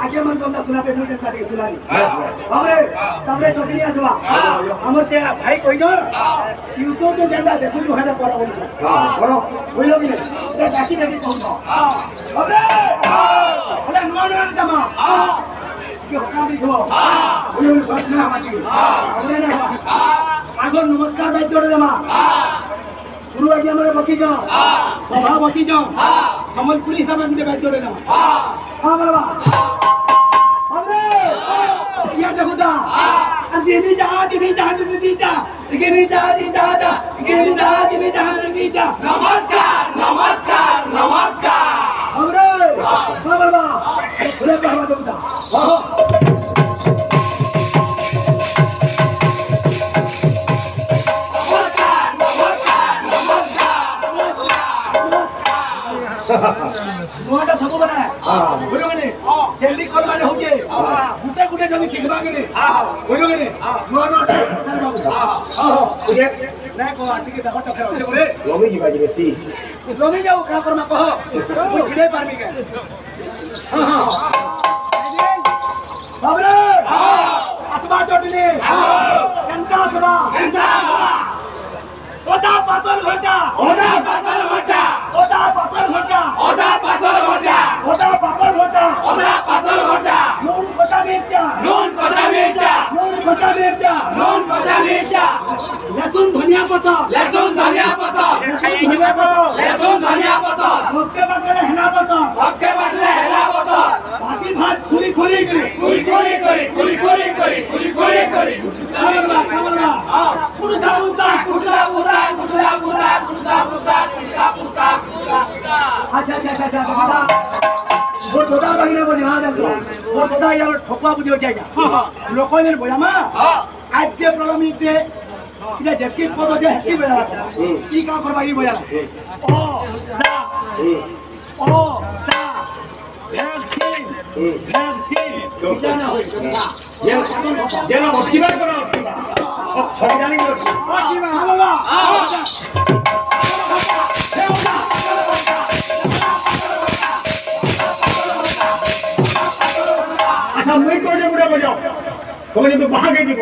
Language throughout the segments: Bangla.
আগে মন তোমরা শোনাবে মুই তাকে শোনানি বাবরে তাহলে তো নিয়ে আসবা আমার সে ভাই কইল ইউটিউব তো জানা দেখুন ওখানে পড়া বলছো বড় হইল কি না ডাকি ডাকি কোন বাবরে ওরে নন জামা কি হকাম দিছো ওই ঘটনা মাটি বাবরে না আগর নমস্কার ভাই জোরে জামা গুরু আগে আমরা বসি যাও সভা বসি যাও সম্বলপুরি হিসাবে আমি ভাই জোরে না হ্যাঁ বাবা বাবরে ইয়া দেখো দা দিদি যা দিদি যা দিদি যা দিদি যা দিদি যা দিদি যা দিদি যা দিদি যা নমস্কার নমস্কার নমস্কার বাবরে বাবা বলে বাবা দেখো দা ନୂଆଟା ସବୁ ମାନେ ବୁଝିଲୁ ଜଲ୍ଦି କରିବାରେ ହଉଛେ ଗୁଟେ ଗୁଟେ ଯଦି ଶିଖବା ଗଲେ ବୁଝିଲୁ ନୂଆ ନୂଆଟା ନାଇଁ କହ ଟିକେ ଦେଖ ଟକେ ଅଛେ ବୋଲେ ରମି ଯାଉ କାଁ କର୍ମା କହ ମୁଁ ଛିଡ଼େଇ ପାରମି କେ ବାବରେ আসবা জটিলে কেনটা আসবা ওদা পাতল ঘটা ওদা পাতল ঘটা ওদা পাতল ঘটা ওদা পাতল ঘটা ওদা পাতল ঘটা ওদা পাতল ঘটা নুন কটা মির্চা নুন কটা মির্চা নুন কটা মির্চা নুন কটা মির্চা লসুন ধনিয়া পাতা লেসুন ধনিয়া পাতা লসুন ধনিয়া পাতা লেসুন ধনিয়া পাতা সবকে বাটলে হেনা পাতা সবকে বাটলে হেলা পাতা বাসি ভাত খুরি খুরি করে কুড়ি কুড়ি করি কুড়ি কুড়ি করি কুড়ি কুড়ি করি খাবলবা কুড়ুতা কুড়ুতা কুটলা পুতা কুটলা পুতা কুটলা পুতা কুটলা পুতা কুটলা আচ্ছা আচ্ছা আচ্ছা দাদা ওর দাদা বাহিনী বলি হ্যাঁ দেখো ওর দাদা ইয়ার ঠকুয়া বুঝি হচ্ছে লোক যেন বোঝামা আজকে প্রলমিতে এটা যেকি পদ যে হেকি বোঝা কি কাম করবা ই বোঝা ও দা ও দা ভ্যাকসিন ভ্যাকসিন এটা না হই যেন অক্টিভার করা অক্টিভার সব জানি বাবা আচ্ছা মুই কইলে বুড়া বজাও তুমি যদি বাহাগে দিব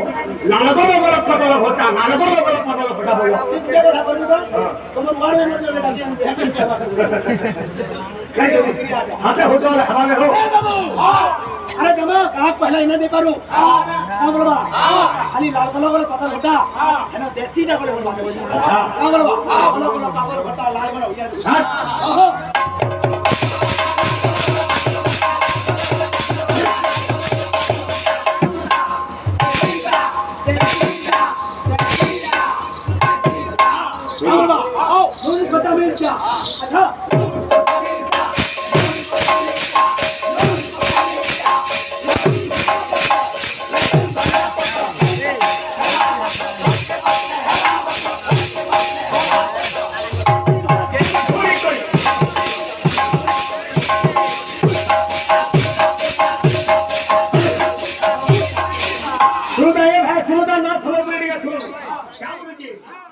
নালগল গল পাতল ঘটা নালগল গল পাতল ঘটা বলো ঠিক কথা বলবো তোমার মারবে না যে ভ্যাকসিন হাতে হোটো হাওয়ালে হো ए बाबू अरे जमा कहा पहला इन्हें दे पारू हां बोलबा खाली लाल कलर वाला पत्थर घटा है ना देसी ना बोले बोलबा हां बोलबा कलर कलर पत्थर घटा लाल वाला हो गया ओहो हां बोलबा आओ नून खटा मिर्चा अच्छा सुनो ये भाई सुनो ना सुनो मेरी सुनो क्या बोलती